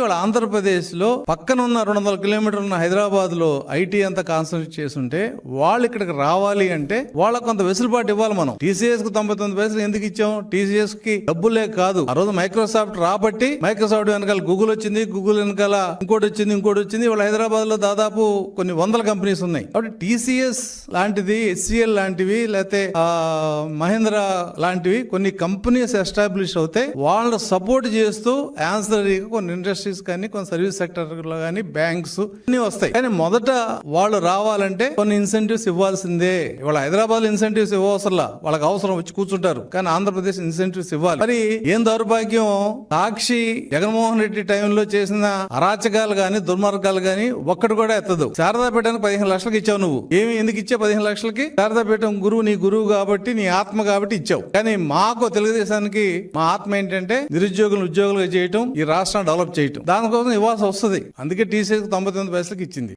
వాళ్ళ ఆంధ్రప్రదేశ్ లో పక్కన ఉన్న 200 కిలోమీటర్లు ఉన్న హైదరాబాద్ లో ఐటీ అంతా కాన్సన్ట్రేట్ చేస్తుంటే వాళ్ళు ఇక్కడికి రావాలి అంటే వాళ్ళకు కొంత వెసులుబాటు ఇవ్వాలి. మనం టీసీఎస్ కు 99 పైసలు ఎందుకు ఇచ్చాం? టీసీఎస్ కి డబ్బులే కాదు, ఆ రోజు మైక్రోసాఫ్ట్ రాబట్టి మైక్రోసాఫ్ట్ వెనకాల గూగుల్ వచ్చింది, గూగుల్ వెనకాల ఇంకోటి వచ్చింది. వాళ్ళ హైదరాబాద్ లో దాదాపు కొన్ని వందల కంపెనీస్ ఉన్నాయి. కాబట్టి టీసీఎస్ లాంటిది, హెచ్సిఎల్ లాంటివి, లేకపోతే మహేంద్ర లాంటివి కొన్ని కంపెనీస్ ఎస్టాబ్లిష్ అవుతాయి. వాళ్ళని సపోర్ట్ చేస్తూ ఆన్సరీగా కొన్ని ఇండస్ట్రీస్ కానీ, కొన్ని సర్వీస్ సెక్టర్ లో కానీ, బ్యాంక్స్ అన్ని వస్తాయి. కానీ మొదట వాళ్ళు రావాలంటే కొన్ని ఇన్సెంటివ్స్ ఇవ్వాల్సిందే. ఇవాళ హైదరాబాద్ ఇన్సెంటివ్స్ ఇవ్వవసరంలా, వాళ్ళకి అవసరం వచ్చి కూర్చుంటారు. కానీ ఆంధ్రప్రదేశ్ ఇన్సెంటివ్స్ ఇవ్వాలి. మరి ఏం దౌర్భాగ్యం, సాక్షి జగన్మోహన్ రెడ్డి టైంలో చేసిన అరాచకాలు గాని, దుర్మార్గాలు గాని ఒక్కటి కూడా ఎత్తదు. శారదాపీఠానికి 15 లక్షలకి ఇచ్చావు. నువ్వు ఎందుకు ఇచ్చావు 15 లక్షలకి? శారదాపీఠం గురువు, నీ గురువు కాబట్టి, నీ ఆత్మ కాబట్టి ఇచ్చావు. కానీ మాకు తెలుగుదేశానికి మా ఆత్మ ఏంటంటే నిరుద్యోగులను ఉద్యోగులుగా చేయటం, ఈ రాష్ట్రాన్ని డెవలప్ చేయటం. దానికోసం ఇవ్వాల్సి వస్తుంది. అందుకే టీసీఎస్ 99 పైసలకి ఇచ్చింది.